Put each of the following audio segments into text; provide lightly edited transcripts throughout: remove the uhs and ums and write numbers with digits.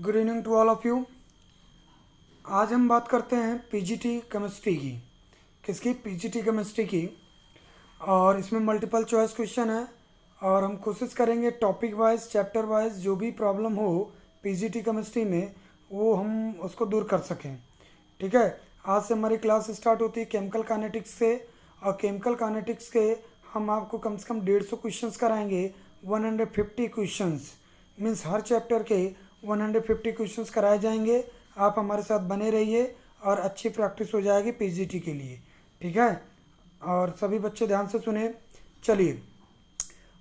Good evening to all of you. आज हम बात करते हैं पीजीटी केमिस्ट्री की। किसकी? पीजीटी केमिस्ट्री की। और इसमें मल्टीपल चॉइस क्वेश्चन है और हम कोशिश करेंगे टॉपिक वाइज चैप्टर वाइज जो भी प्रॉब्लम हो पीजीटी केमिस्ट्री में वो हम उसको दूर कर सकें। ठीक है। आज से हमारी क्लास स्टार्ट होती है केमिकल काइनेटिक्स से और केमिकल काइनेटिक्स के हम आपको कम से कम 150 क्वेश्चंस कराएंगे। 150 क्वेश्चंस मीन्स हर चैप्टर के 150 क्वेश्चंस कराए जाएंगे। आप हमारे साथ बने रहिए और अच्छी प्रैक्टिस हो जाएगी पीजीटी के लिए। ठीक है। और सभी बच्चे ध्यान से सुने। चलिए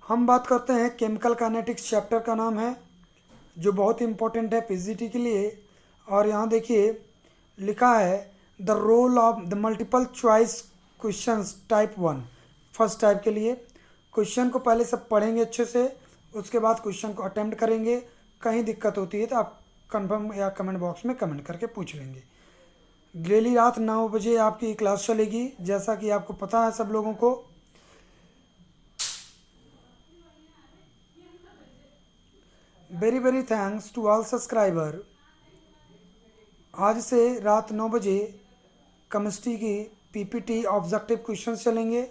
हम बात करते हैं केमिकल काइनेटिक्स चैप्टर का नाम है जो बहुत इम्पोर्टेंट है पीजीटी के लिए। और यहाँ देखिए लिखा है the role of the multiple choice questions type 1। First type के लिए क्वेश्चन को पहले सब पढ़ेंगे अच्छे से, उसके बाद क्वेश्चन को अटेम्प्ट करेंगे। कहीं दिक्कत होती है तो आप कंफर्म या कमेंट बॉक्स में कमेंट करके पूछ लेंगे। डेली रात 9 बजे आपकी क्लास चलेगी जैसा कि आपको पता है सब लोगों को। Very very thanks to all subscriber. आज से रात 9 बजे केमिस्ट्री की पीपीटी ऑब्जेक्टिव क्वेश्चन चलेंगे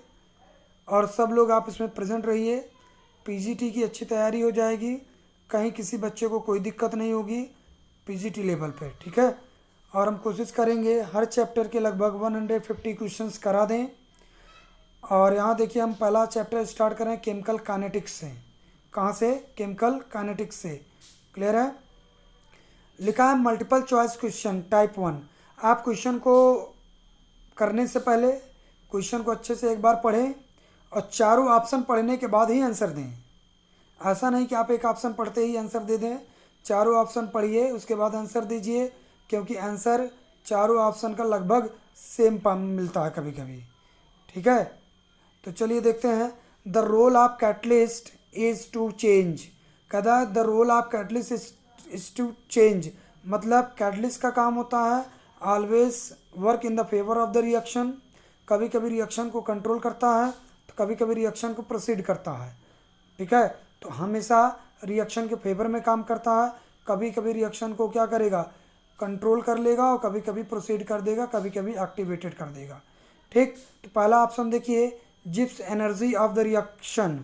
और सब लोग आप इसमें प्रेजेंट रहिए। पीजीटी की अच्छी तैयारी हो जाएगी, कहीं किसी बच्चे को कोई दिक्कत नहीं होगी पीजीटी लेवल पे। ठीक है। और हम कोशिश करेंगे हर चैप्टर के लगभग 150 क्वेश्चंस करा दें। और यहाँ देखिए हम पहला चैप्टर स्टार्ट करें केमिकल काइनेटिक्स से। कहाँ से? केमिकल काइनेटिक्स से। क्लियर है? लिखा है मल्टीपल चॉइस क्वेश्चन टाइप 1। आप क्वेश्चन को करने से पहले क्वेश्चन को अच्छे से एक बार पढ़ें और चारों ऑप्शन पढ़ने के बाद ही आंसर दें। ऐसा नहीं कि आप एक ऑप्शन पढ़ते ही आंसर दे दें। चारों ऑप्शन पढ़िए उसके बाद आंसर दीजिए, क्योंकि आंसर चारों ऑप्शन का लगभग सेम मिलता है कभी कभी। ठीक है। तो चलिए देखते हैं। The role of catalyst is to change. कहता है the role of catalyst is to change, मतलब कैटलिस्ट का काम होता है always work in the favour of the reaction. कभी कभी रिएक्शन को कंट्रोल करता है तो कभी कभी रिएक्शन को प्रोसीड करता है। ठीक है। तो हमेशा रिएक्शन के फेवर में काम करता है। कभी कभी रिएक्शन को क्या करेगा? कंट्रोल कर लेगा और कभी कभी प्रोसीड कर देगा, कभी कभी एक्टिवेटेड कर देगा। ठीक। तो पहला ऑप्शन देखिए Gibbs energy of the reaction.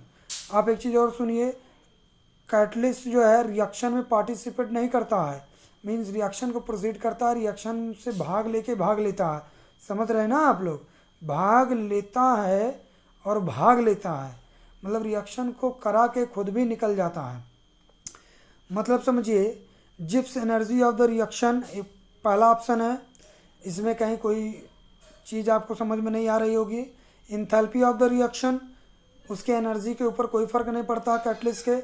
आप एक चीज़ और सुनिए, कैटलिस्ट जो है रिएक्शन में पार्टिसिपेट नहीं करता है, मीन्स रिएक्शन को प्रोसीड करता है, रिएक्शन से भाग लेता है। समझ रहे हैं ना आप लोग? भाग लेता है और भाग लेता है, मतलब रिएक्शन को करा के खुद भी निकल जाता है। मतलब समझिए Gibbs energy of the reaction पहला ऑप्शन है। इसमें कहीं कोई चीज़ आपको समझ में नहीं आ रही होगी। इंथैल्पी ऑफ द रिएक्शन, उसके एनर्जी के ऊपर कोई फ़र्क नहीं पड़ता कैटलिस्ट के,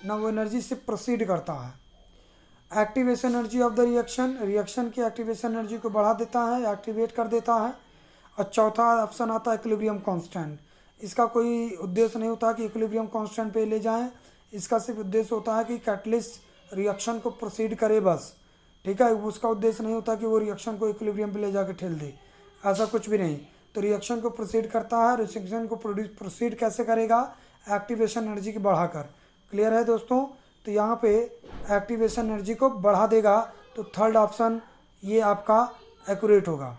ना वो एनर्जी से प्रोसीड करता है। Activation energy of the reaction, reaction की एक्टिवेशन एनर्जी को बढ़ा देता है, एक्टिवेट कर देता है। और चौथा ऑप्शन आता है इक्विलिब्रियम कांस्टेंट। इसका कोई उद्देश्य नहीं होता कि इक्विलिब्रियम कांस्टेंट पे ले जाएं, इसका सिर्फ उद्देश्य होता है कि कैटलिस्ट रिएक्शन को प्रोसीड करे बस। ठीक है। उसका उद्देश्य नहीं होता कि वो रिएक्शन को इक्विलिब्रियम पे ले जाके ठेल दे, ऐसा कुछ भी नहीं। तो रिएक्शन को प्रोसीड करता है। रिएक्शन को प्रोसीड कैसे करेगा? एक्टिवेशन एनर्जी की बढ़ाकर। क्लियर है दोस्तों? तो यहाँ पे एक्टिवेशन एनर्जी को बढ़ा देगा, तो थर्ड ऑप्शन ये आपका एक्यूरेट होगा।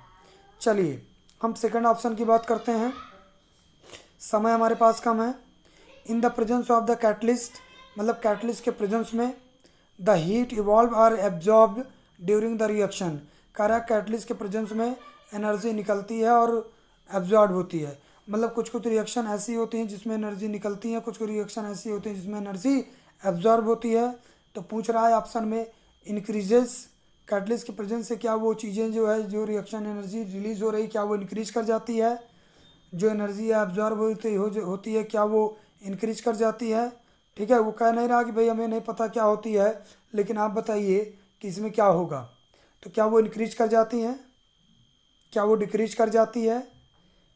चलिए हम सेकंड ऑप्शन की बात करते हैं। समय हमारे पास कम है। In the presence of the catalyst, मतलब कैटलिस्ट के प्रेजेंस में the heat evolve or absorb during the reaction. कह रहा है कैटलिस्ट के प्रेजेंस में एनर्जी निकलती है और एब्जॉर्ब होती है। मतलब कुछ कुछ रिएक्शन ऐसी होती हैं जिसमें एनर्जी निकलती है, कुछ कुछ रिएक्शन ऐसी होती है जिसमें एनर्जी एब्जॉर्ब होती है। तो पूछ रहा है ऑप्शन में इंक्रीजेस कैटलिस्ट के प्रेजेंस से क्या वो चीज़ें जो है जो रिएक्शन एनर्जी रिलीज हो रही क्या वो इंक्रीज कर जाती है? जो एनर्जी एब्जॉर्ब होती है क्या वो इंक्रीज कर जाती है? ठीक है। वो कह नहीं रहा कि भाई हमें नहीं पता क्या होती है, लेकिन आप बताइए कि इसमें क्या होगा। तो क्या वो इंक्रीज कर जाती हैं, क्या वो डिक्रीज कर जाती है,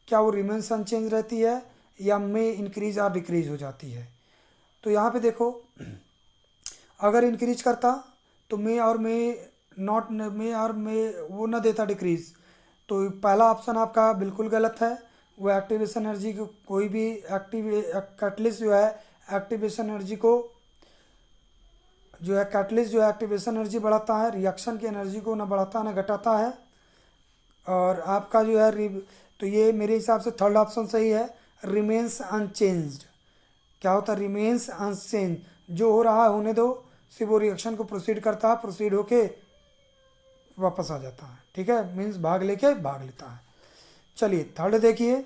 क्या वो रिमेन्स अनचेंज रहती है, या मे इंक्रीज और डिक्रीज हो जाती है? तो यहाँ पे देखो अगर इंक्रीज करता तो मे और मे नॉट मे और मे वो ना देता डिक्रीज। तो पहला ऑप्शन आपका बिल्कुल गलत है। वो एक्टिवेशन एनर्जी को कोई भी कैटलिस्ट जो है एक्टिवेशन एनर्जी को जो है कैटलिस्ट जो है एक्टिवेशन एनर्जी बढ़ाता है, रिएक्शन की एनर्जी को ना बढ़ाता है ना घटाता है। और आपका जो है तो ये मेरे हिसाब से थर्ड ऑप्शन सही है, रिमेन्स अनचेंज्ड। क्या होता है? रिमेन्स अनचेंज, जो हो रहा है होने दो, सिर्फ वो रिएक्शन को प्रोसीड करता है, प्रोसीड होके वापस आ जाता है। ठीक है, मीन्स भाग लेता है। चलिए थर्ड देखिए,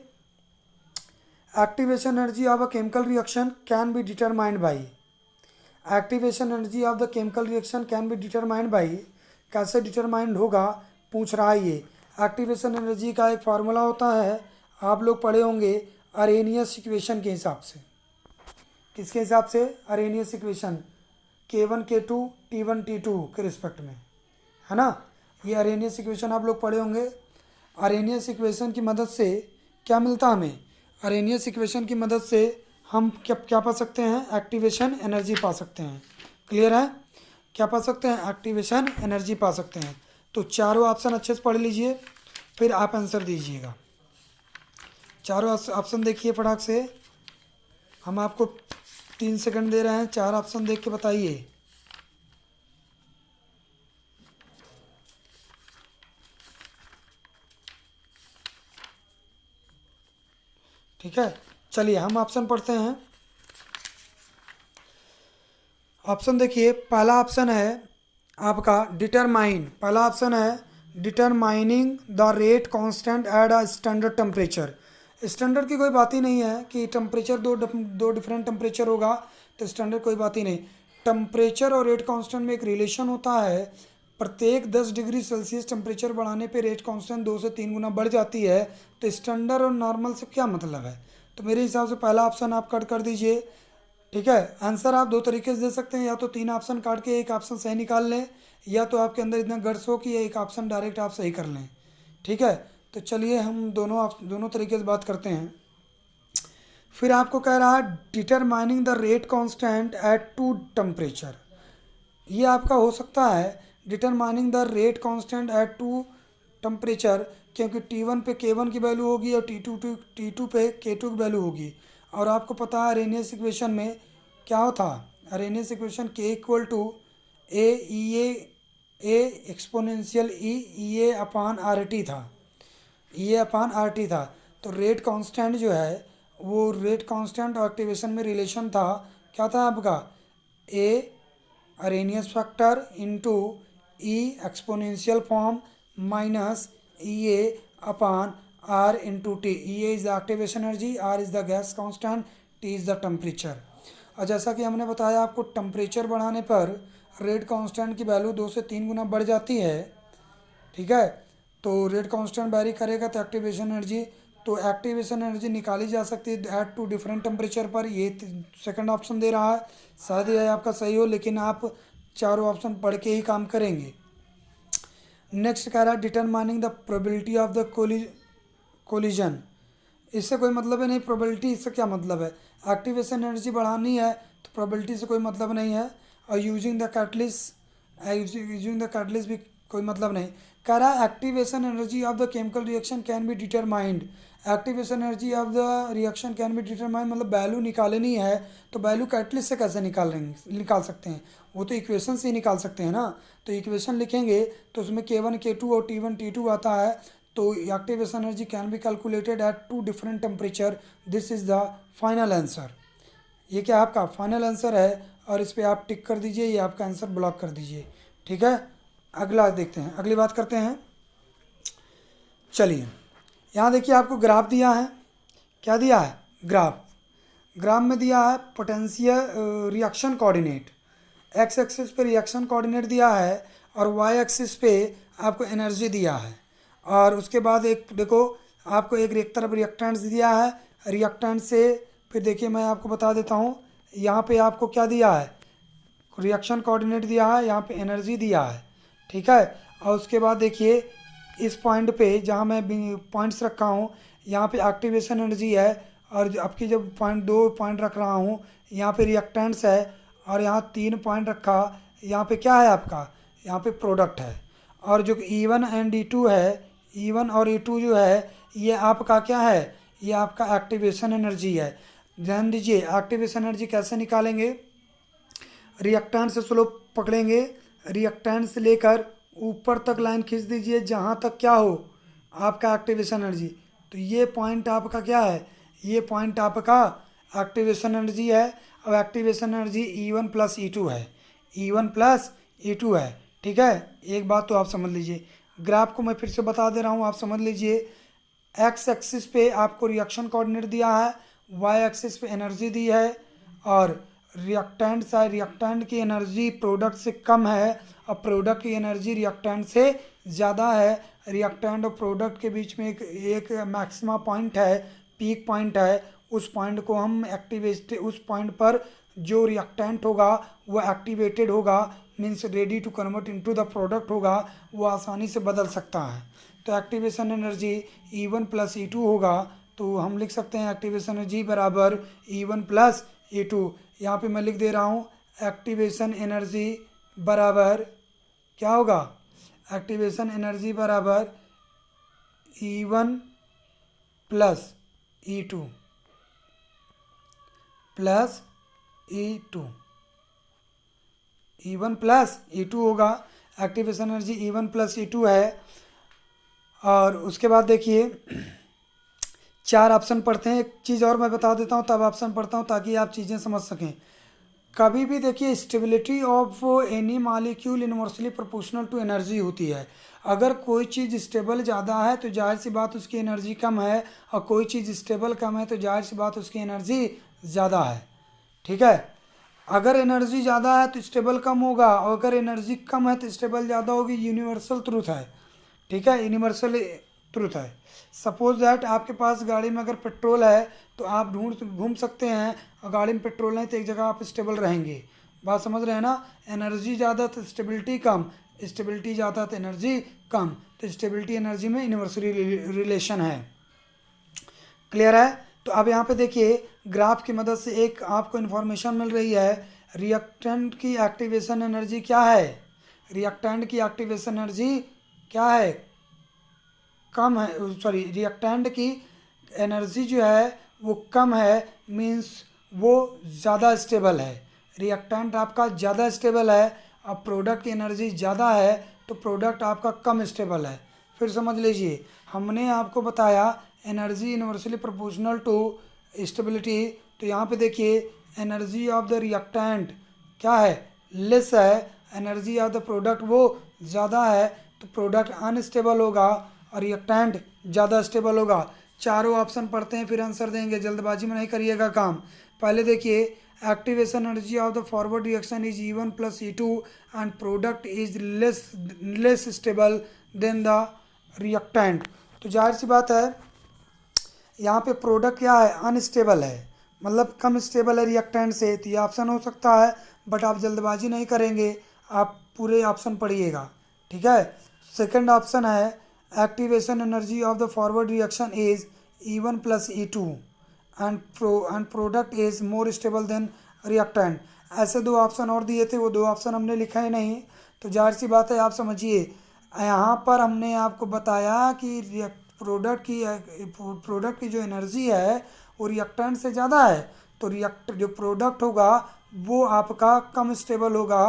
activation energy of a chemical reaction can be determined by. Activation energy of the chemical reaction can be determined by, कैसे डिटरमाइंड होगा पूछ रहा है ये। एक्टिवेशन एनर्जी का एक फार्मूला होता है, आप लोग पढ़े होंगे अरेनियस इक्वेशन के हिसाब से। किसके हिसाब से? Arrhenius equation, K1 K2 T1 T2 के रिस्पेक्ट में, है ना। ये अरेनियस इक्वेशन आप लोग पढ़े होंगे। अरेनियस इक्वेशन की मदद से क्या मिलता हमें? अरेनियस इक्वेशन की मदद से हम क्या पा सकते हैं? एक्टिवेशन एनर्जी पा सकते हैं। क्लियर है? क्या पा सकते हैं? एक्टिवेशन एनर्जी पा सकते हैं। तो चारों ऑप्शन अच्छे से पढ़ लीजिए, फिर आप आंसर दीजिएगा। चारों ऑप्शन देखिए फटाक से, हम आपको 3 सेकंड दे रहे हैं, 4 ऑप्शन देख के बताइए। ठीक है, चलिए हम ऑप्शन पढ़ते हैं। ऑप्शन देखिए, पहला ऑप्शन है आपका डिटरमाइन। पहला ऑप्शन है determining the rate constant at a standard temperature. Standard की कोई बात ही नहीं है कि टेम्परेचर दो डिफरेंट टेम्परेचर होगा तो स्टैंडर्ड कोई बात ही नहीं। टेम्परेचर और रेट कांस्टेंट में एक रिलेशन होता है, प्रत्येक 10 डिग्री सेल्सियस टेम्परेचर बढ़ाने पे रेट कांस्टेंट 2 से 3 गुना बढ़ जाती है। तो स्टैंडर्ड और नॉर्मल से क्या मतलब है? तो मेरे हिसाब से पहला ऑप्शन आप कट कर दीजिए। ठीक है, आंसर आप दो तरीके से दे सकते हैं, या तो 3 ऑप्शन काट के एक ऑप्शन सही निकाल लें, या तो आपके अंदर इतना गट्स हो कि एक ऑप्शन डायरेक्ट आप सही कर लें। ठीक है, तो चलिए हम दोनों तरीके से बात करते हैं। फिर आपको कह रहा है determining the rate constant eight 2 temperature. ये आपका हो सकता है determining the rate constant eight 2 temperature, क्योंकि T1 पे K1 की वैल्यू होगी और T2 पे K2 की वैल्यू होगी। और आपको पता है अरेनियस इक्वेशन में क्या होता? Arrhenius equation K equal to A exponential E A upon R T था। E A upon R T था। तो रेट कांस्टेंट जो है वो रेट कांस्टेंट और एक्टिवेशन में रिलेशन था। क्या था आपका? A Arrhenius factor into E exponential form minus E A upon R into T. E A is the activation energy, R is the gas constant, T is the temperature. और जैसा कि हमने बताया आपको, टेम्परेचर बढ़ाने पर रेट कांस्टेंट की value 2 से 3 गुना बढ़ जाती है। ठीक है, तो रेट कांस्टेंट वैरी करेगा तो एक्टिवेशन एनर्जी निकाली जा सकती है एट 2 डिफरेंट टेम्परेचर पर। ये सेकंड ऑप्शन दे रहा है, शायद ये आपका सही हो, लेकिन आप चारों ऑप्शन पढ़ के ही काम करेंगे। नेक्स्ट कह रहा है determining the probability of the collision. इससे कोई मतलब ही नहीं, प्रोबेबिलिटी इससे क्या मतलब है? एक्टिवेशन एनर्जी बढ़ानी है तो प्रोबेबिलिटी से कोई मतलब नहीं है। और यूजिंग द कैटलिस्ट भी कोई मतलब नहीं। कह रहा है activation energy of the chemical reaction can be determined. Activation energy of the reaction can be determined मतलब वैल्यू निकालनी है, तो वैल्यू कैटलिस्ट से कैसे निकाल सकते हैं? वो तो इक्वेशन से ही निकाल सकते हैं ना। तो इक्वेशन लिखेंगे तो उसमें K1 K2 और T1 T2 आता है। तो activation energy can be calculated at 2 different temperature. This is the final answer. ये क्या आपका फाइनल आंसर है, और इस पर आप टिक कर दीजिए, ये आपका आंसर ब्लॉक कर दीजिए। ठीक है, अगला देखते हैं, अगली बात करते हैं। चलिए यहाँ देखिए आपको ग्राफ दिया है। क्या दिया है? ग्राफ में दिया है potential reaction coordinate. X axis पे रिएक्शन कोऑर्डिनेट दिया है और वाई एक्सिस पे आपको एनर्जी दिया है। और उसके बाद एक देखो आपको एक तरफ रिएक्टेंट्स दिया है, रिएक्टेंट से फिर देखिए मैं आपको बता देता हूँ, यहाँ पे आपको क्या दिया है? रिएक्शन कोऑर्डिनेट दिया है, यहाँ पे एनर्जी दिया है। ठीक है, और उसके बाद देखिए इस पॉइंट पे जहाँ मैं पॉइंट्स रखा हूँ, यहाँ पे एक्टिवेशन एनर्जी है, और आपकी जब दो पॉइंट रख रहा हूँ, यहाँ पे रिएक्टेंट्स है, और यहाँ 3 पॉइंट रखा, यहाँ पे क्या है आपका? यहाँ पे प्रोडक्ट है। और जो E1 एंड E2 है, E1 और E2 जो है ये आपका क्या है? ये आपका एक्टिवेशन एनर्जी है। ध्यान दीजिए एक्टिवेशन एनर्जी कैसे निकालेंगे। रिएक्टेंट से स्लोप पकड़ेंगे, रिएक्टेंट से लेकर ऊपर तक लाइन खींच दीजिए जहाँ तक क्या हो आपका एक्टिवेशन एनर्जी। तो ये पॉइंट आपका क्या है, ये पॉइंट आपका एक्टिवेशन एनर्जी है। अब activation energy E1 plus E2 है, E1 प्लस E2 है। ठीक है, एक बात तो आप समझ लीजिए, ग्राफ को मैं फिर से बता दे रहा हूँ, आप समझ लीजिए। एक्स एक्सिस पे आपको रिएक्शन कोऑर्डिनेट दिया है, वाई एक्सिस पे एनर्जी दी है, और रिएक्टेंट साइड रिएक्टेंट की एनर्जी प्रोडक्ट से कम है और प्रोडक्ट की एनर्जी रिएक्टेंट से ज़्यादा है। रिएक्टेंट और प्रोडक्ट के बीच में एक मैक्सिमा पॉइंट है, पीक पॉइंट है। उस पॉइंट को हम उस पॉइंट पर जो रिएक्टेंट होगा वो एक्टिवेटेड होगा, means ready to convert into the product होगा, वो आसानी से बदल सकता है। तो activation energy E1 plus E2 होगा। तो हम लिख सकते हैं एक्टिवेशन एनर्जी बराबर E1 प्लस E2। यहाँ पे मैं लिख दे रहा हूँ एक्टिवेशन एनर्जी बराबर क्या होगा, एक्टिवेशन एनर्जी बराबर E1 plus E2 plus E2, E1 plus E2 होगा। Activation energy E1 plus E2 है। और उसके बाद देखिए 4 ऑप्शन पढ़ते हैं। एक चीज़ और मैं बता देता हूँ, तब ऑप्शन पढ़ता हूँ ताकि आप चीज़ें समझ सकें। कभी भी देखिए stability of any molecule inversely proportional to energy होती है। अगर कोई चीज़ स्टेबल ज़्यादा है तो जाहिर सी बात उसकी एनर्जी कम है, और कोई चीज़ स्टेबल कम है तो जाहिर सी बात उसकी एनर्जी ज़्यादा है। ठीक है, अगर एनर्जी ज़्यादा है तो स्टेबल कम होगा, और अगर एनर्जी कम है तो स्टेबल ज़्यादा होगी। यूनिवर्सल ट्रूथ है। ठीक है, यूनिवर्सल ट्रूथ है। सपोज दैट आपके पास गाड़ी में अगर पेट्रोल है तो आप घूम सकते हैं, और गाड़ी में पेट्रोल नहीं तो एक जगह आप स्टेबल रहेंगे। बात समझ रहे हैं ना। एनर्जी ज़्यादा तो स्टेबिलिटी कम, स्टेबिलिटी ज़्यादा तो एनर्जी कम। तो स्टेबिलिटी एनर्जी में यूनिवर्सल रिलेशन है। क्लियर है। तो अब यहाँ पे देखिए ग्राफ की मदद से एक आपको इन्फॉर्मेशन मिल रही है। रिएक्टेंट की एक्टिवेशन एनर्जी क्या है, रिएक्टेंट की एक्टिवेशन एनर्जी क्या है, कम है। सॉरी, रिएक्टेंट की एनर्जी जो है वो कम है, मीन्स वो ज़्यादा स्टेबल है। रिएक्टेंट आपका ज़्यादा स्टेबल है और प्रोडक्ट की एनर्जी ज़्यादा है, तो प्रोडक्ट आपका कम स्टेबल है। फिर समझ लीजिए, हमने आपको बताया energy inversely proportional to stability. तो यहाँ पे देखिए एनर्जी ऑफ द रिएक्टेंट क्या है, लेस है, एनर्जी ऑफ द प्रोडक्ट वो ज़्यादा है, तो प्रोडक्ट अनस्टेबल होगा और रिएक्टेंट ज़्यादा स्टेबल होगा। चारों ऑप्शन पढ़ते हैं फिर आंसर देंगे, जल्दबाजी में नहीं करिएगा काम। पहले देखिए activation energy of the forward reaction is E1 plus E2 and product is less stable then the reactant. तो जाहिर सी बात है यहाँ पे प्रोडक्ट क्या है, अनस्टेबल है, मतलब कम स्टेबल है रिएक्टेंट से। तो ये ऑप्शन हो सकता है, बट आप जल्दबाजी नहीं करेंगे, आप पूरे ऑप्शन पढ़िएगा। ठीक है, सेकंड ऑप्शन है activation energy of the forward reaction is E1 plus E2 and product is more stable then reactant. ऐसे 2 ऑप्शन और दिए थे, वो 2 ऑप्शन हमने लिखा ही नहीं। तो जाहिर सी बात है, आप समझिए यहाँ पर हमने आपको बताया कि प्रोडक्ट की जो एनर्जी है वो रिएक्टेंट से ज़्यादा है, तो जो प्रोडक्ट होगा वो आपका कम स्टेबल होगा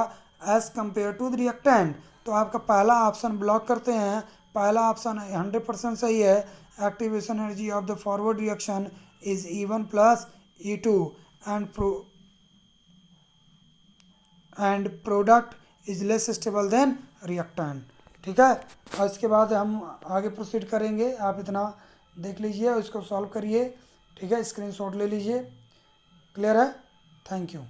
as compare to the reactant. तो आपका पहला ऑप्शन ब्लॉक करते हैं, पहला ऑप्शन 100% सही है। Activation energy of the forward reaction is E1 plus E2 and product is less stable then reactant. ठीक है, और इसके बाद हम आगे प्रोसीड करेंगे। आप इतना देख लीजिए और इसको सॉल्व करिए। ठीक है, स्क्रीनशॉट ले लीजिए। क्लियर है, थैंक यू।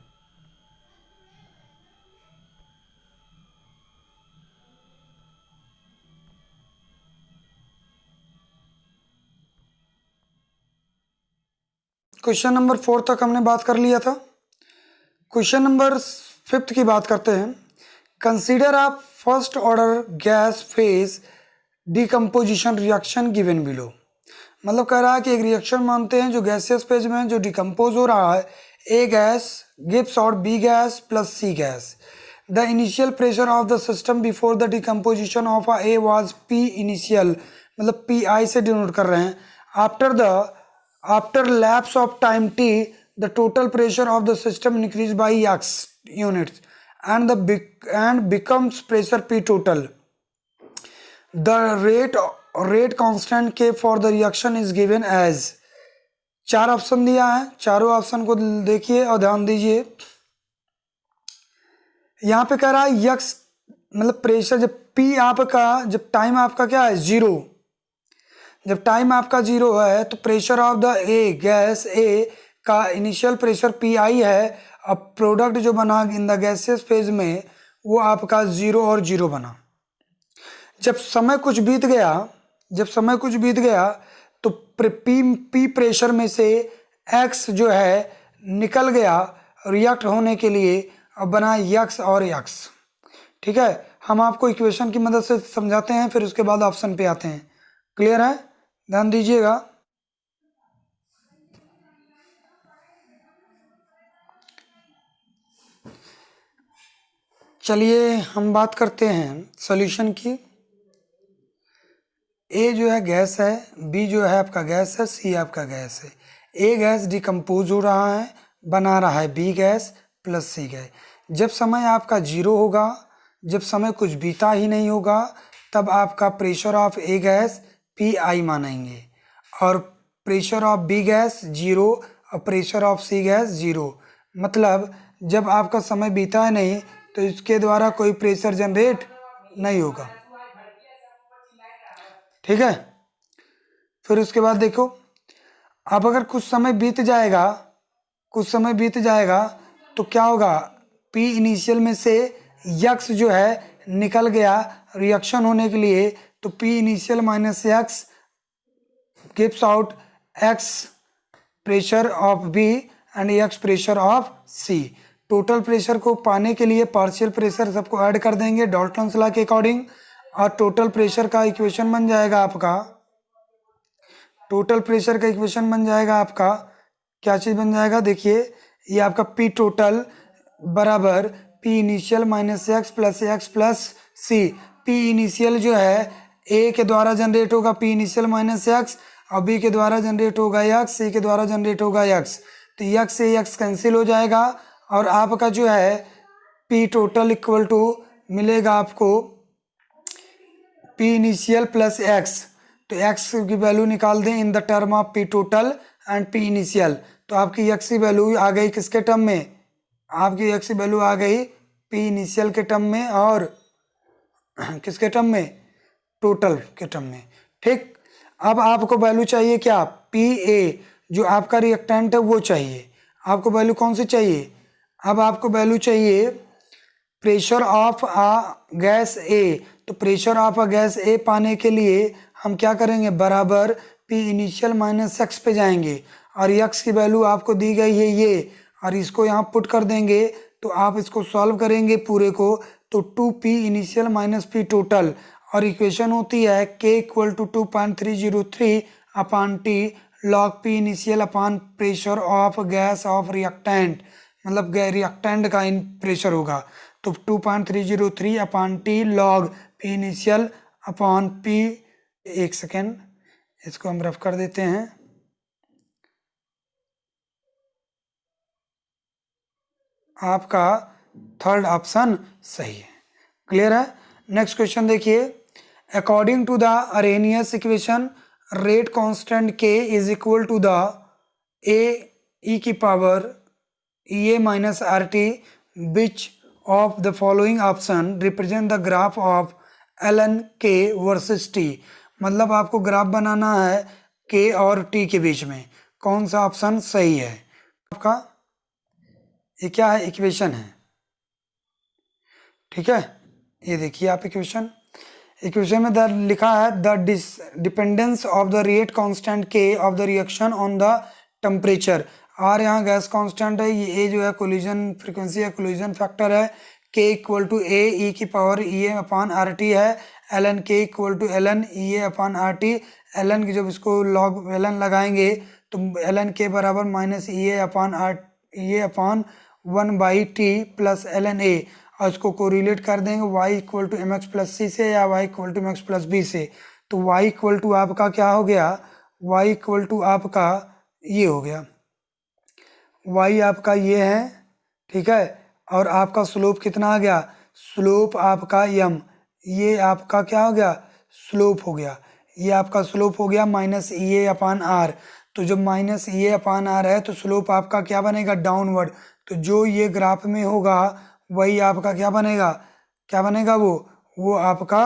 क्वेश्चन नंबर 4 तक हमने बात कर लिया था। क्वेश्चन नंबर 5 की बात करते हैं। Consider a first order gas phase decomposition reaction given below. मतलब कह रहा है कि एक रिएक्शन मानते हैं जो गैसियस फेज में है, जो डिकम्पोज हो रहा है। A gas gives out B gas plus C gas. The initial pressure of the system before the decomposition of A was P initial, मतलब पी आई से डिनोट कर रहे हैं। After lapse of time T the total pressure of the system increase by X units. and becomes pressure P total. The rate constant K for the reaction is given as, 4 option दिया है, चारों option को देखिए और ध्यान दीजिए। यहाँ पे कह रहा है यक्स मतलब प्रेशर, जब पी आपका, जब टाइम आपका क्या है 0, जब टाइम आपका 0 है तो pressure of the A gas A का इनिशियल प्रेशर पी आई है। अब प्रोडक्ट जो बना इन द गैसियस फेज में वो आपका 0 और 0 बना। जब समय कुछ बीत गया, जब समय कुछ बीत गया तो पी प्रेशर में से एक्स जो है निकल गया रिएक्ट होने के लिए, अब बना यक्स और यक्स। ठीक है, हम आपको इक्वेशन की मदद से समझाते हैं, फिर उसके बाद ऑप्शन पे आते हैं। क्लियर है, ध्यान दीजिएगा। चलिए हम बात करते हैं सॉल्यूशन की। ए जो है गैस है, बी जो है आपका गैस है, सी आपका गैस है। ए गैस डिकम्पोज हो रहा है, बना रहा है B gas plus C gas. जब समय आपका 0 होगा, जब समय कुछ बीता ही नहीं होगा, तब आपका pressure of A gas P I मानेंगे और प्रेशर ऑफ बी गैस 0 और प्रेशर ऑफ सी गैस 0। मतलब जब आपका समय बीता है नहीं तो इसके द्वारा कोई प्रेशर जनरेट नहीं होगा। ठीक है, फिर उसके बाद देखो, अब अगर कुछ समय बीत जाएगा, कुछ समय बीत जाएगा तो क्या होगा, पी इनिशियल में से यक्स जो है निकल गया रिएक्शन होने के लिए, तो P initial minus x gives out x pressure of B and x pressure of C. Total pressure को पाने के लिए पार्शियल प्रेशर सबको ऐड कर देंगे डाल्टन्स लॉ के अकॉर्डिंग, और टोटल प्रेशर का इक्वेशन बन जाएगा आपका, टोटल प्रेशर का इक्वेशन बन जाएगा आपका, क्या चीज़ बन जाएगा, देखिए ये आपका पी टोटल बराबर P initial minus X plus C. P initial जो है ए के द्वारा जनरेट होगा पी इनिशियल माइनस एक्स, और बी के द्वारा जनरेट होगा एक्स, सी के द्वारा जनरेट होगा एक्स। तो एक्स से एक्स कैंसिल हो जाएगा और आपका जो है पी टोटल इक्वल टू मिलेगा आपको पी इनिशियल प्लस एक्स। तो एक्स की वैल्यू निकाल दें in the term of P total and P initial, तो आपकी एक्स की वैल्यू आ गई किसके टर्म में, आपकी एक्स की वैल्यू आ गई पी इनिशियल के टर्म में और किसके टर्म में, टोटल के टर्म में। ठीक, अब आपको वैल्यू चाहिए क्या, पी ए जो आपका रिएक्टेंट है वो चाहिए। आपको वैल्यू कौन सी चाहिए, अब आपको वैल्यू चाहिए प्रेशर ऑफ आ गैस ए। तो प्रेशर ऑफ अ गैस ए पाने के लिए हम क्या करेंगे, बराबर पी इनिशियल माइनस एक्स पे जाएंगे और एक्स की वैल्यू आपको दी गई है ये, और इसको यहाँ पुट कर देंगे। तो आप इसको सॉल्व करेंगे पूरे को, तो 2p initial minus P total, और इक्वेशन होती है k equal to 2.303 upon T log P initial upon pressure of gas of reactant, मतलब रिएक्टेंट का इन प्रेशर होगा। तो 2.303 upon T log P initial upon P, एक सेकेंड इसको हम रफ कर देते हैं, आपका थर्ड ऑप्शन सही है। क्लियर है, नेक्स्ट क्वेश्चन देखिए, according to the Arrhenius equation rate constant K is equal to the A E की power E A minus R T, which of the following option represent the graph of L N K versus T. मतलब आपको graph बनाना है के और T के बीच में, कौन सा ऑप्शन सही है आपका, ये क्या है, इक्वेशन है। ठीक है, ये देखिए आप इक्वेशन, इक्वेशन में लिखा है the dependence of the rate constant K of the reaction on the temperature. और यहाँ गैस कांस्टेंट है, ये ए जो है कोलिजन फ्रीक्वेंसी है, कोलिजन फैक्टर है, K equal to A E की power E A upon R T है, L N K equal to L N E A upon R T. L N की जब इसको लॉग एल एन लगाएंगे तो L N K बराबर minus E A upon R E A upon 1/t plus L N A, और इसको correlate कर देंगे y equal to M X plus C से या y equal to M X plus B से। तो y equal to आपका क्या हो गया, y इक्वल टू आपका ये हो गया, y आपका ये है, ठीक है, और आपका स्लोप कितना आ गया, स्लोप आपका यम, ये आपका क्या हो गया, स्लोप हो गया, ये आपका स्लोप हो गया माइनस ए अपान आर। तो जब माइनस ए अपान आर है तो स्लोप आपका क्या बनेगा, डाउनवर्ड। तो जो ये ग्राफ में होगा वही आपका क्या बनेगा, क्या बनेगा, वो आपका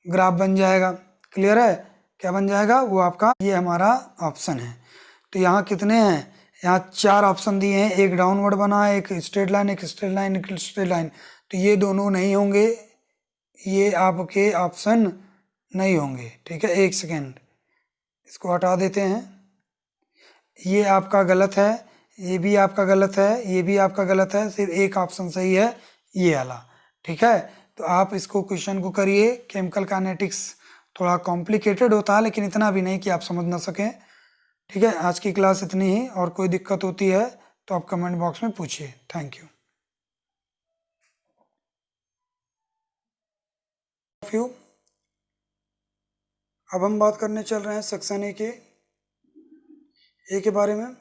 ग्राफ बन जाएगा। क्लियर है, क्या बन जाएगा, वो आपका, ये हमारा ऑप्शन है। तो यहाँ कितने हैं, यहाँ 4 ऑप्शन दिए हैं, एक डाउनवर्ड बना है, एक स्ट्रेट लाइन, एक स्ट्रेट लाइन, एक स्ट्रेट लाइन। तो ये दोनों नहीं होंगे, ये आपके ऑप्शन नहीं होंगे। ठीक है, एक सेकेंड, इसको हटा देते हैं। ये आपका गलत है, ये भी आपका गलत है, ये भी आपका गलत है, सिर्फ एक ऑप्शन सही है, ये वाला। ठीक है, तो आप इसको क्वेश्चन को करिए। केमिकल काइनेटिक्स थोड़ा कॉम्प्लिकेटेड होता है, लेकिन इतना भी नहीं कि आप समझ ना सकें। ठीक है, आज की क्लास इतनी ही, और कोई दिक्कत होती है तो आप कमेंट बॉक्स में पूछिए। Thank you. अब हम बात करने चल रहे हैं सेक्शन ए के बारे में।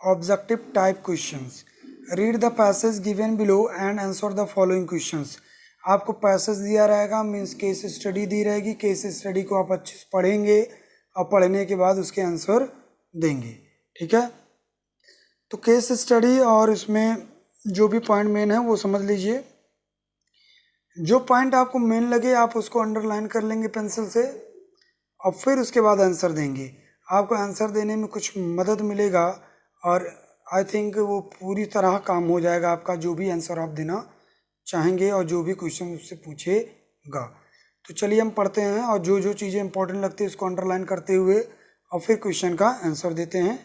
Objective type questions. Read the passage given below and answer the following questions. आपको पैसेज दिया रहेगा, मीन्स केस स्टडी दी रहेगी। केस स्टडी को आप अच्छे से पढ़ेंगे और पढ़ने के बाद उसके आंसर देंगे। ठीक है, तो केस स्टडी और इसमें जो भी पॉइंट मेन है वो समझ लीजिए। जो पॉइंट आपको मेन लगे आप उसको अंडरलाइन कर लेंगे पेंसिल से, और फिर उसके बाद आंसर देंगे। आपको आंसर देने में कुछ मदद मिलेगा, और आई थिंक वो पूरी तरह काम हो जाएगा आपका, जो भी आंसर आप देना चाहेंगे और जो भी क्वेश्चन उससे पूछेगा। तो चलिए हम पढ़ते हैं, और जो जो चीज़ें इंपॉर्टेंट लगती है उसको अंडरलाइन करते हुए और फिर क्वेश्चन का आंसर देते हैं।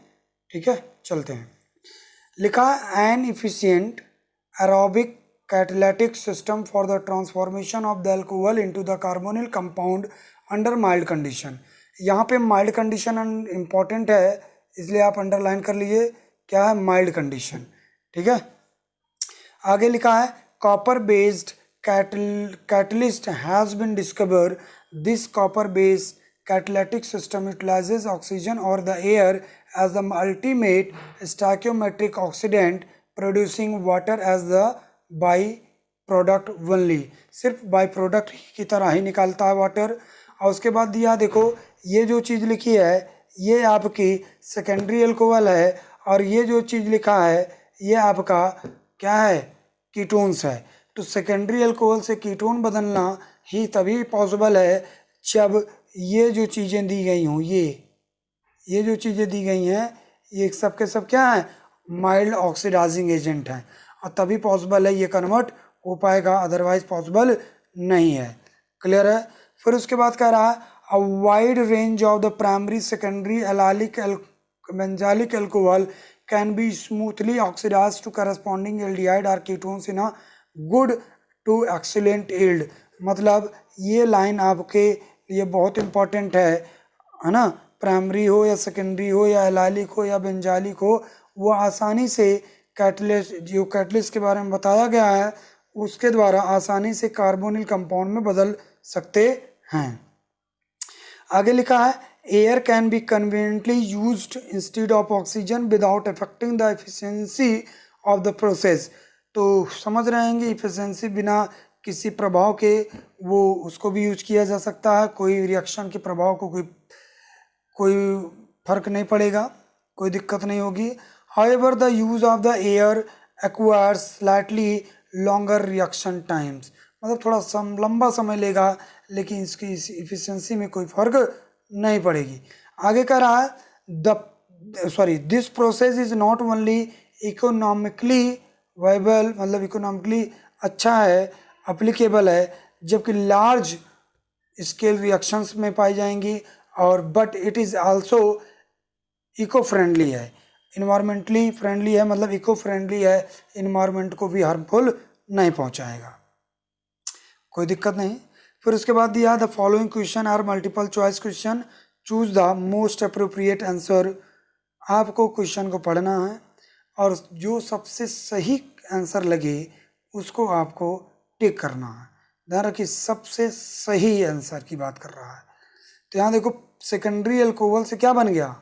ठीक है, चलते हैं। लिखा, an efficient aerobic catalytic system for the transformation of the alcohol into the carbonyl compound under mild condition। यहाँ पे माइल्ड कंडीशन इंपॉर्टेंट है, इसलिए आप अंडरलाइन कर लीजिए क्या है, माइल्ड कंडीशन। ठीक है, आगे लिखा है, copper based catalyst has been discover. This copper based catalytic system utilizes oxygen or the air as the ultimate stoichiometric oxidant, producing water as the by product only. सिर्फ बाई प्रोडक्ट की तरह ही निकालता है वाटर। और उसके बाद दिया, देखो ये जो चीज़ लिखी है ये आपकी सेकेंडरी अल्कोहल है, और ये जो चीज़ लिखा है ये आपका क्या है, कीटोन्स है। तो सेकेंडरी अल्कोहल से कीटोन बदलना ही तभी पॉसिबल है जब ये जो चीज़ें दी गई हों, ये जो चीज़ें दी गई हैं ये सब के सब क्या है, माइल्ड ऑक्सीडाइजिंग एजेंट हैं, और तभी पॉसिबल है ये कन्वर्ट हो पाएगा, अदरवाइज पॉसिबल नहीं है। क्लियर है। फिर उसके बाद कह रहा है, a wide range of the primary secondary allylic benzylic alcohol can be smoothly oxidize to corresponding aldehyde or ketones in a good to excellent yield. मतलब ये लाइन आपके लिए बहुत इंपॉर्टेंट है ना। प्राइमरी हो या सेकेंडरी हो या एलालिक हो या बेंजालिक हो, वो आसानी से कैटलिस्ट, जो कैटलिस्ट के बारे में बताया गया है उसके द्वारा आसानी से कार्बोनिल कंपाउंड में बदल सकते हैं। आगे लिखा है, air can be conveniently used instead of oxygen without affecting the efficiency of the process. तो समझ रहे हैं कि इफिशिएंसी बिना किसी प्रभाव के वो उसको भी यूज किया जा सकता है, कोई रिएक्शन के प्रभाव को कोई फर्क नहीं पड़ेगा, कोई दिक्कत नहीं होगी। However, the use of the air acquires slightly longer reaction times। मतलब थोड़ा लंबा समय लेगा, लेकिन इसकी इफिशिएंसी में कोई फर्क नहीं पड़ेगी। आगे कह रहा है, this process is not only economically viable, मतलब इकोनॉमिकली अच्छा है, अप्लीकेबल है, जबकि लार्ज स्केल रिएक्शंस में पाई जाएंगी, और but it is also eco friendly है, इन्वायरमेंटली फ्रेंडली है, मतलब इको फ्रेंडली है, इन्वायरमेंट को भी हार्मफुल नहीं पहुंचाएगा, कोई दिक्कत नहीं। फिर उसके बाद दिया, the following question are multiple choice question, choose the most appropriate answer. आपको क्वेश्चन को पढ़ना है और जो सबसे सही आंसर लगे उसको आपको टिक करना है। ध्यान रखिए, सबसे सही आंसर की बात कर रहा है। तो यहाँ देखो, सेकेंडरी अल्कोहल से क्या बन गया,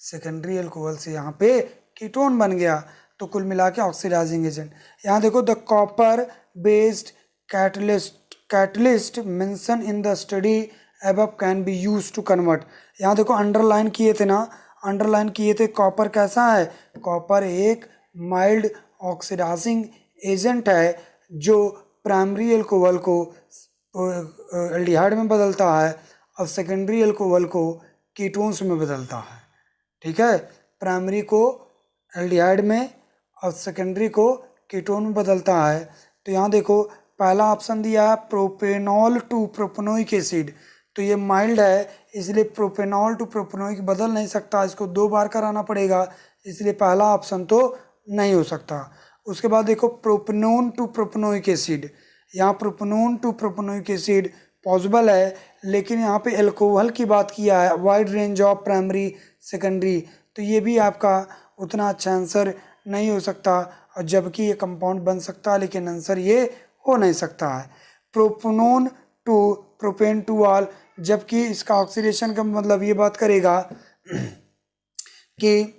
सेकेंडरी अल्कोहल से यहाँ पे कीटोन बन गया। तो कुल मिला के ऑक्सीडाइजिंग एजेंट। यहाँ देखो the copper based catalyst mention in the study above can be use to convert. यहाँ देखो अंडरलाइन किए थे ना, अंडरलाइन किए थे कॉपर कैसा है, कॉपर एक माइल्ड ऑक्सीडाइजिंग एजेंट है जो प्राइमरी एल्कोहल को एल्डिहाइड में बदलता है और सेकेंडरी एल्कोहल को कीटोन्स में बदलता है। ठीक है, प्राइमरी को एल्डिहाइड में और सेकेंडरी को कीटोन में बदलता है। तो यहाँ देखो पहला ऑप्शन दिया है प्रोपेनॉल टू प्रोपेनोइक एसिड, तो ये माइल्ड है इसलिए प्रोपेनॉल टू प्रोपेनोइक बदल नहीं सकता, इसको 2 बार कराना पड़ेगा, इसलिए पहला ऑप्शन तो नहीं हो सकता। उसके बाद देखो प्रोपेनोन टू प्रोपेनोइक एसिड, यहाँ propanone to propanoic acid possible है, लेकिन यहाँ पे एल्कोहल की बात किया है, wide range of primary secondary, तो ये भी आपका उतना अच्छा आंसर नहीं हो सकता, और जबकि ये कंपाउंड बन सकता है लेकिन आंसर ये हो नहीं सकता है। Propanone to propan two ol, जबकि इसका ऑक्सीडेशन का मतलब ये बात करेगा कि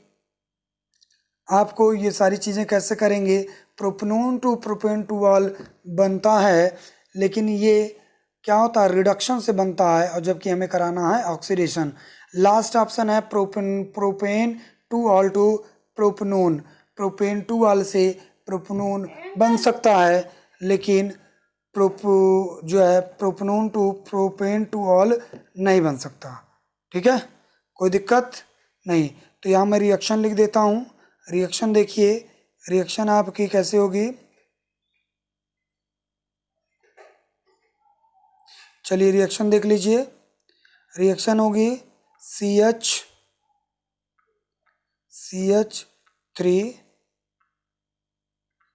आपको ये सारी चीज़ें कैसे करेंगे, propanone to propan two ol बनता है लेकिन ये क्या होता है रिडक्शन से बनता है, और जबकि हमें कराना है ऑक्सीडेशन। लास्ट ऑप्शन है propan two ol to propanone, propan two ol से प्रोपेनोन बन सकता है लेकिन जो है propanone to propan two ol नहीं बन सकता। ठीक है, कोई दिक्कत नहीं। तो यहाँ मैं रिएक्शन लिख देता हूँ, रिएक्शन देखिए, रिएक्शन आपकी कैसे होगी, चलिए रिएक्शन देख लीजिए। रिएक्शन होगी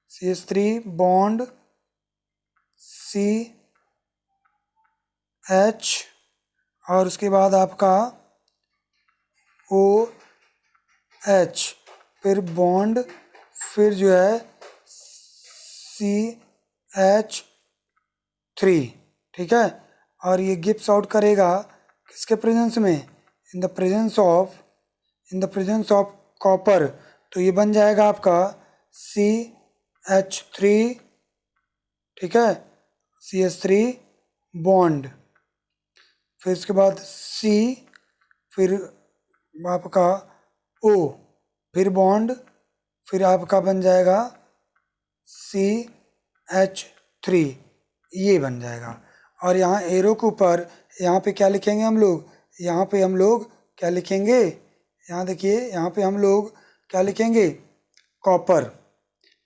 CH3 बॉन्ड CH और उसके बाद आपका OH, फिर बॉन्ड, फिर जो है CH3। ठीक है, और ये गिब्स आउट करेगा किसके प्रेजेंस में, इन द प्रेजेंस ऑफ कॉपर, तो ये बन जाएगा आपका CH3। ठीक है, CH3 बॉन्ड, फिर इसके बाद C, फिर आपका O, फिर बॉन्ड, फिर आपका बन जाएगा CH3, ये बन जाएगा। और यहाँ एरो के ऊपर यहाँ पे क्या लिखेंगे हम लोग, यहाँ पे हम लोग क्या लिखेंगे, यहाँ देखिए यहाँ पे हम लोग क्या लिखेंगे, कॉपर।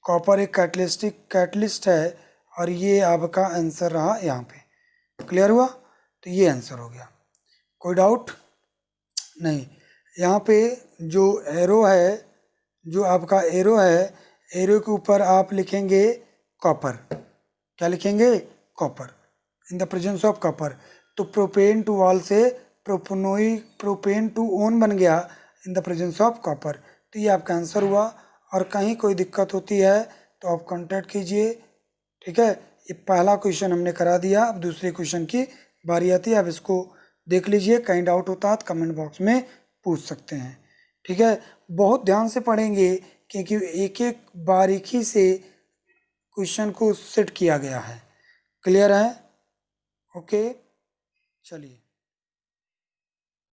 कॉपर एक कैटलिस्ट है और ये आपका आंसर रहा यहाँ पे। क्लियर हुआ, तो ये आंसर हो गया, कोई डाउट नहीं। यहाँ पे जो एरो है, जो आपका एरो है, एरो के ऊपर आप लिखेंगे कॉपर, क्या लिखेंगे, copper, in the presence of copper. तो प्रोपेन टू ऑल से प्रोपेन टू ओन बन गया इन द प्रेजेंस ऑफ कॉपर। तो ये आपका आंसर हुआ, और कहीं कोई दिक्कत होती है तो आप कांटेक्ट कीजिए। ठीक है, ये पहला क्वेश्चन हमने करा दिया, अब दूसरे क्वेश्चन की बारी आती है, आप इसको देख लीजिए, कहीं डाउट होता है तो कमेंट बॉक्स में पूछ सकते हैं। ठीक है, बहुत ध्यान से पढ़ेंगे क्योंकि एक एक बारीकी से क्वेश्चन को सेट किया गया है। क्लियर है, ओके, चलिए।